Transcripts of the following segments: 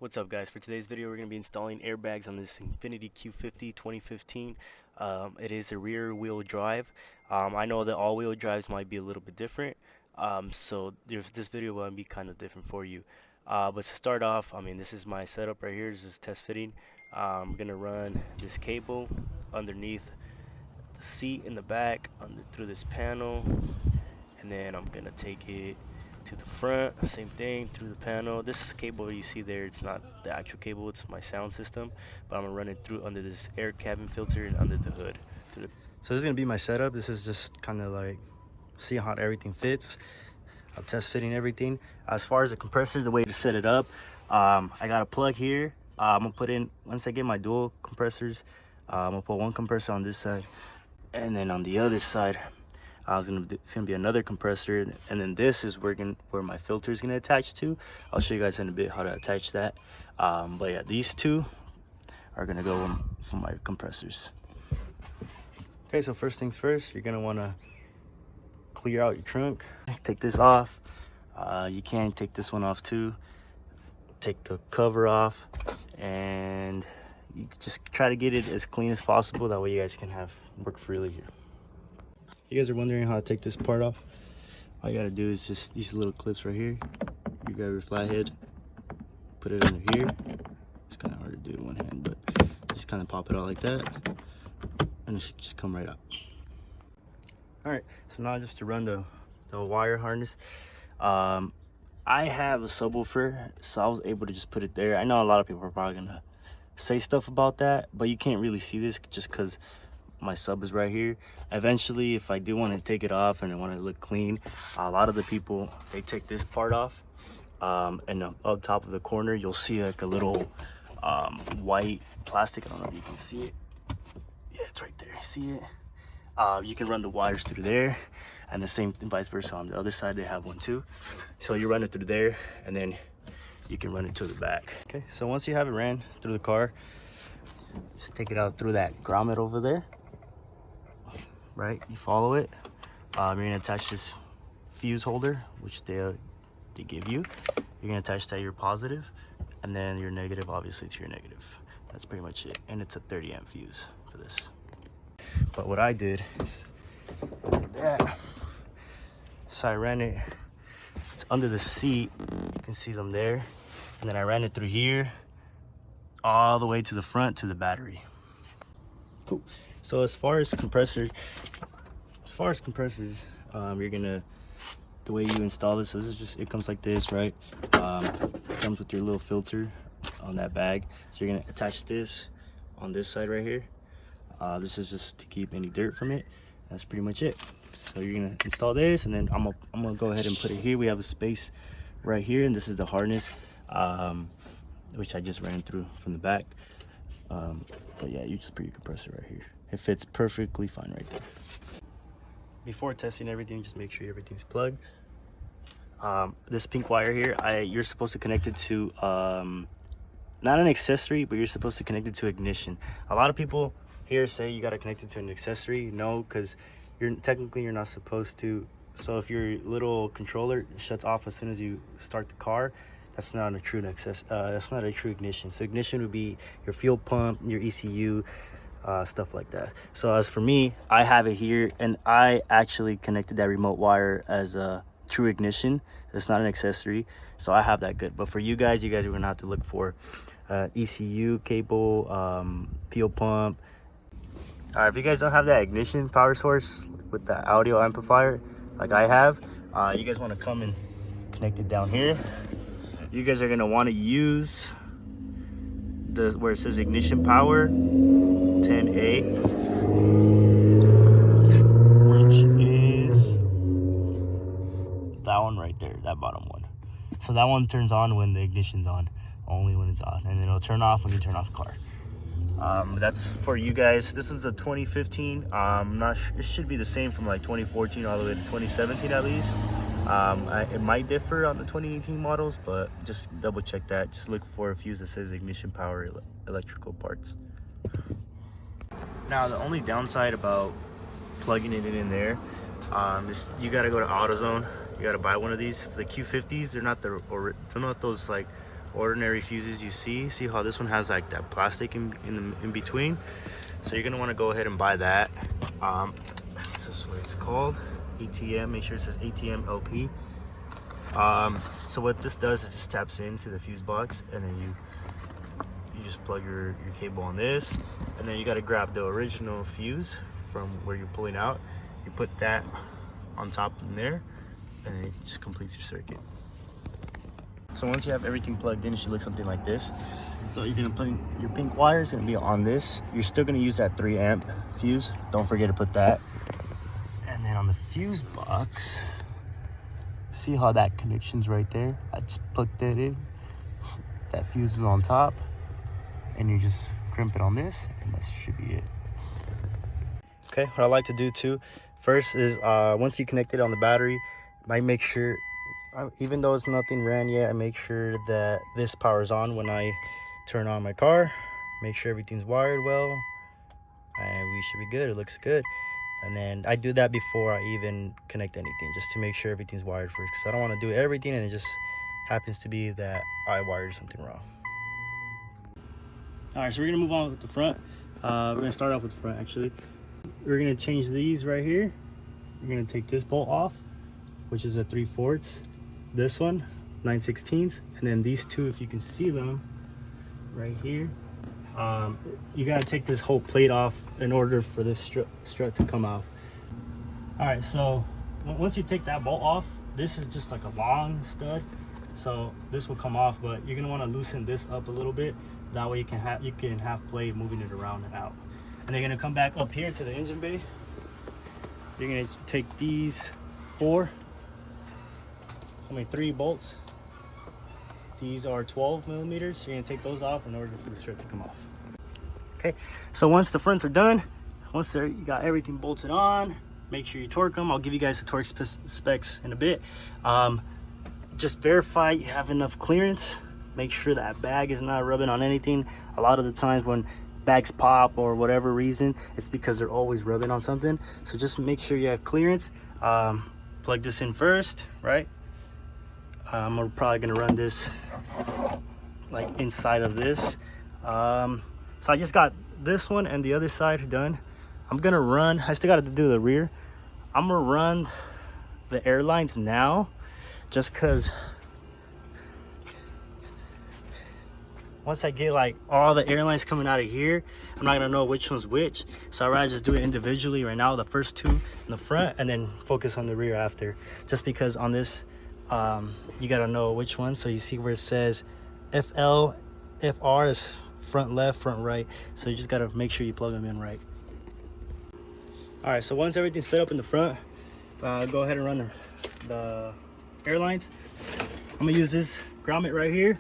What's up, guys? For today's video we're going to be installing airbags on this Infiniti Q50 2015. It is a rear wheel drive. I know that all wheel drives might be a little bit different, so this video will be kind of different for you. But to start off, this is my setup right here. This is test fitting. I'm going to run this cable underneath the seat in the back through this panel, and then I'm going to take it to the front, same thing, through the panel. This cable you see there, it's not the actual cable, it's my sound system, but I'm gonna run it through under this air cabin filter and under the hood. So this is gonna be my setup. This is just kind of like see how everything fits. I'm test fitting everything. As far as the compressors, the way to set it up, I got a plug here. I'm gonna put in, once I get my dual compressors, I'm gonna put one compressor on this side, and then on the other side it's gonna be another compressor, and then this is where my filter is gonna attach to. I'll show you guys in a bit how to attach that. But yeah, these two are gonna go for my compressors. Okay, so first things first, you're gonna want to clear out your trunk. Take this off. You can take this one off too. Take the cover off, and you just try to get it as clean as possible. That way you guys can work freely here. If you guys are wondering how to take this part off, all you gotta do is just these little clips right here. You grab your flathead, put it under here. It's kind of hard to do in one hand, but just kind of pop it out like that, and it should just come right out. All right, so now just to run the wire harness. I have a subwoofer, so I was able to just put it there. I know a lot of people are probably gonna say stuff about that, but you can't really see this just because my sub is right here. Eventually, if I do want to take it off and I want to look clean, a lot of the people, they take this part off, and up top of the corner you'll see like a little white plastic. I don't know if you can see it. Yeah, it's right there. See it? You can run the wires through there, and the same vice versa on the other side. They have one too. So you run it through there, and then you can run it to the back. Okay, so once you have it ran through the car, just take it out through that grommet over there. Right, you follow it. You're gonna attach this fuse holder, which they give you. You're gonna attach that your positive, and then your negative, obviously, to your negative. That's pretty much it, and it's a 30 amp fuse for this. But what I did is like that. So I ran it. It's under the seat. You can see them there, and then I ran it through here, all the way to the front to the battery. Cool. So as far as compressors, you're gonna, the way you install this, so this is just, it comes like this, right? It comes with your little filter on that bag. So you're gonna attach this on this side right here. This is just to keep any dirt from it. That's pretty much it. So you're gonna install this, and then I'm gonna go ahead and put it here. We have a space right here, and this is the harness, which I just ran through from the back. But yeah, you just put your compressor right here. It fits perfectly fine right there. Before testing everything, just make sure everything's plugged. This pink wire here, you're supposed to connect it to not an accessory, but you're supposed to connect it to ignition. A lot of people here say you got to connect it to an accessory. No, because you're not supposed to. So if your little controller shuts off as soon as you start the car, that's not a true that's not a true ignition. So ignition would be your fuel pump, your ECU, stuff like that. So as for me, I have it here, and I actually connected that remote wire as a true ignition. It's not an accessory, so I have that good. But for you guys are gonna have to look for ECU cable, fuel pump. If you guys don't have that ignition power source with the audio amplifier like I have, you guys want to come and connect it down here. You guys are gonna want to use where it says ignition power 10A, which is that one right there, that bottom one. So that one turns on when the ignition's on, only when it's on, and then it'll turn off when you turn off the car. That's for you guys. This is a 2015. I'm not sure, it should be the same from like 2014 all the way to 2017 at least. It might differ on the 2018 models, but just double check that. Just look for a fuse that says ignition power electrical parts. Now the only downside about plugging it in there, is you gotta go to AutoZone. You gotta buy one of these. For the Q50s, they're not those like ordinary fuses you see how this one has like that plastic in between. So you're gonna want to go ahead and buy that. This is what it's called, ATM. Make sure it says ATM LP. So what this does is just taps into the fuse box, and then you just plug your cable on this, and then you got to grab the original fuse from where you're pulling out. You put that on top in there, and then it just completes your circuit. So once you have everything plugged in, it should look something like this. So you're gonna put in your pink wire is gonna be on this. You're still gonna use that 3 amp fuse. Don't forget to put that. And then on the fuse box, see how that connection's right there? I just plugged that in. That fuse is on top, and you just crimp it on this, and that should be it. Okay, what I like to do too, first is once you connect it on the battery, I make sure, even though it's nothing ran yet, I make sure that this powers on when I turn on my car. Make sure everything's wired well, and we should be good. It looks good. And then I do that before I even connect anything, just to make sure everything's wired first, because I don't want to do everything and it just happens to be that I wired something wrong. All right, so we're gonna move on with the front. We're gonna start off with the front actually. We're gonna change these right here. We're gonna take this bolt off, which is a 3/4. This one, 9/16, and then these two, if you can see them right here. You gotta take this whole plate off in order for this strut to come off. All right, so once you take that bolt off, this is just like a long stud, so this will come off, but you're gonna want to loosen this up a little bit. That way you can have play moving it around and out. And they're gonna come back up here to the engine bay. You're gonna take these 3 bolts. These are 12 millimeters. You're gonna take those off in order for the strut to come off. Okay, so once the fronts are done, once you got everything bolted on, make sure you torque them. I'll give you guys the torque specs in a bit. Just verify you have enough clearance. Make sure that bag is not rubbing on anything. A lot of the times when bags pop or whatever reason, it's because they're always rubbing on something. So just make sure you have clearance. Plug this in first, right? I'm probably gonna run this like inside of this. So I just got this one and the other side done. I'm gonna run, I still gotta do the rear. I'm gonna run the airlines now, just cause once I get like all the airlines coming out of here, I'm not gonna know which one's which. So I'd rather just do it individually right now, the first 2 in the front, and then focus on the rear after. Just because on this, you gotta know which one. So you see where it says FL, FR is front left, front right. So you just gotta make sure you plug them in right. All right, so once everything's set up in the front, go ahead and run the airlines. I'm gonna use this grommet right here.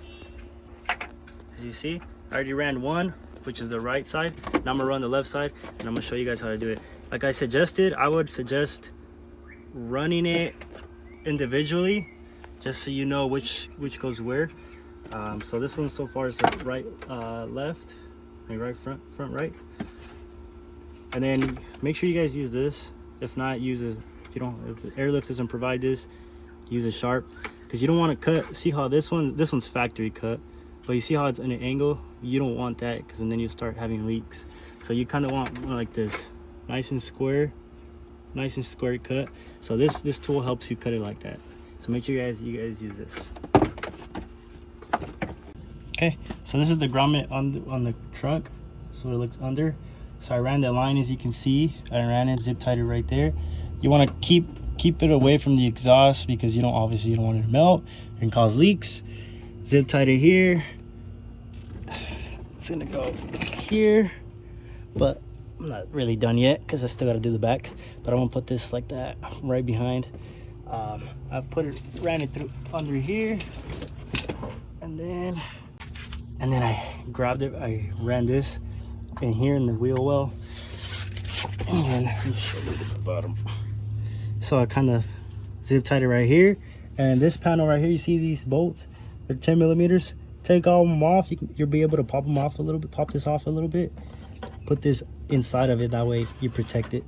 As you see, I already ran one, which is the right side. Now I'm gonna run the left side, and I'm gonna show you guys how to do it. Like I suggested, I would suggest running it individually, just so you know which goes where. So this one so far is right, left, and right, front, right. And then make sure you guys use this. If not, if the airlift doesn't provide this, use a sharp, because you don't want to cut. See how this one's factory cut, but you see how it's in an angle. You don't want that, because then you start having leaks. So you kind of want like this, nice and square cut. So this tool helps you cut it like that. So make sure you guys use this. Okay, so this is the grommet on the trunk. So it looks under. So I ran that line, as you can see. I ran it, zip tied it right there. You want to keep it away from the exhaust, because obviously you don't want it to melt and cause leaks. Zip tied it here. It's gonna go here, but I'm not really done yet because I still got to do the backs. But I'm gonna put this like that right behind. I ran it through under here, and then I grabbed it. I ran this in here in the wheel well, and then let me show you the bottom. So I kind of zip tied it right here, and this panel right here, you see these bolts? They're 10 millimeters. Take all of them off. You'll be able to pop them off a little bit. Pop this off a little bit. Put this inside of it. That way you protect it,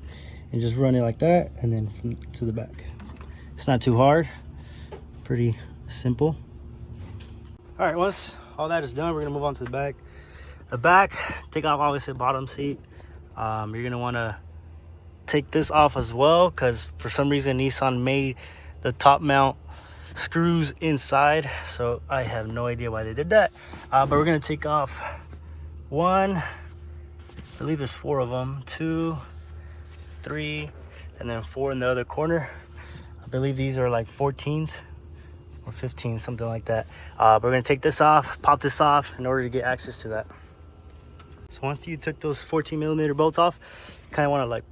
and just run it like that, and then from to the back. It's not too hard. Pretty simple. All right, once all that is done, we're gonna move on to the back. The back, take off obviously the bottom seat. You're gonna wanna take this off as well, because for some reason Nissan made the top mount screws inside, so I have no idea why they did that. But we're gonna take off one, I believe there's 4 of them, 2, 3, and then 4 in the other corner. I believe these are like 14s or 15, something like that. But we're gonna take this off, pop this off in order to get access to that. So once you took those 14mm bolts off, you kind of want to like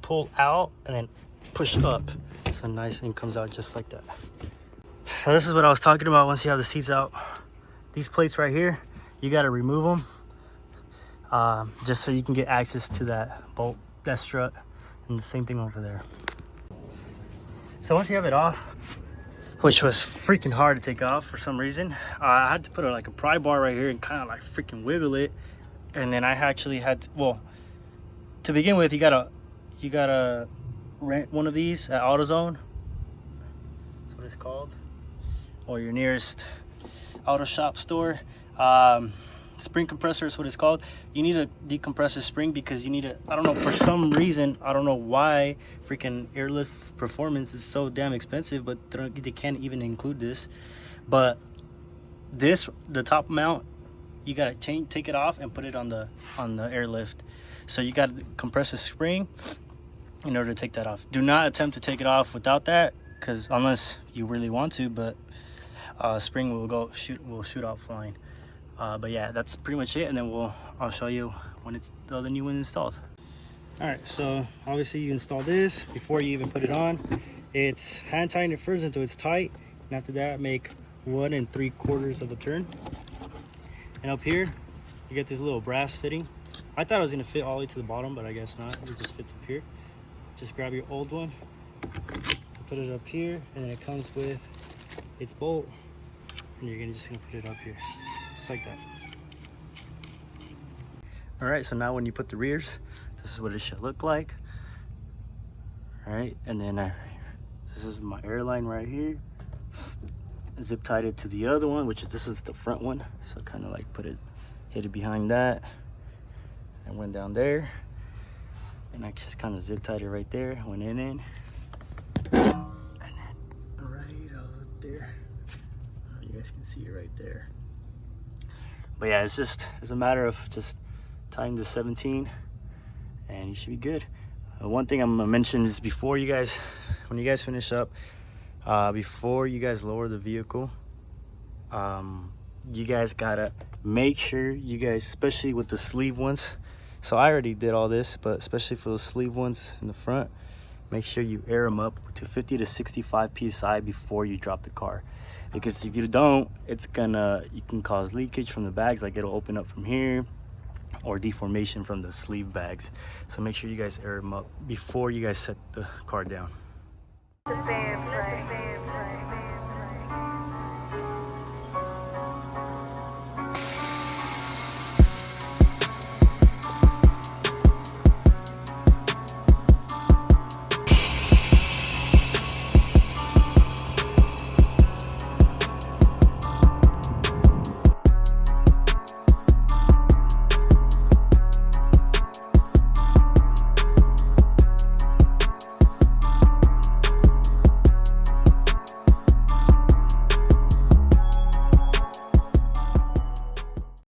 pull out and then push up, so nice thing comes out just like that. So this is what I was talking about. Once you have the seats out, these plates right here, you got to remove them just so you can get access to that bolt, that strut, and the same thing over there. So once you have it off, which was freaking hard to take off for some reason, I had to put like a pry bar right here and kind of like freaking wiggle it. And then I actually had to, well, to begin with, you gotta rent one of these at AutoZone. That's what it's called, or your nearest auto shop store. Spring compressor is what it's called. You need a decompressor spring because you need a, I don't know, for some reason, I don't know why freaking airlift performance is so damn expensive, but they can't even include this. But this, the top mount, you gotta take it off and put it on the airlift. So you got to compress a spring in order to take that off. Do not attempt to take it off without that, because unless you really want to, but spring will shoot out flying. But yeah, that's pretty much it, and then I'll show you when it's the new one installed. All right, so obviously you install this before you even put it on. It's hand tighten it first until it's tight, and after that make 1 3/4 of a turn. And up here you get this little brass fitting. I thought it was gonna fit all the way to the bottom, but I guess not. It just fits up here. Just grab your old one, put it up here, and then it comes with its bolt, and you're just gonna put it up here, just like that. All right, so now when you put the rears, this is what it should look like. All right, and then this is my airline right here. Zip tied it to the other one, which is, this is the front one. So kind of like hit it behind that. I went down there, and I just kind of zip tied it right there. Went in, and then right over there. You guys can see it right there. But yeah, it's a matter of just tying the 17, and you should be good. One thing I'm gonna mention is when you guys finish up, before you guys lower the vehicle, you guys gotta make sure you guys, especially with the sleeve ones, so I already did all this, but especially for those sleeve ones in the front, make sure you air them up to 50 to 65 psi before you drop the car, because if you don't, you can cause leakage from the bags, like it'll open up from here, or deformation from the sleeve bags. So make sure you guys air them up before you guys set the car down. The band, right?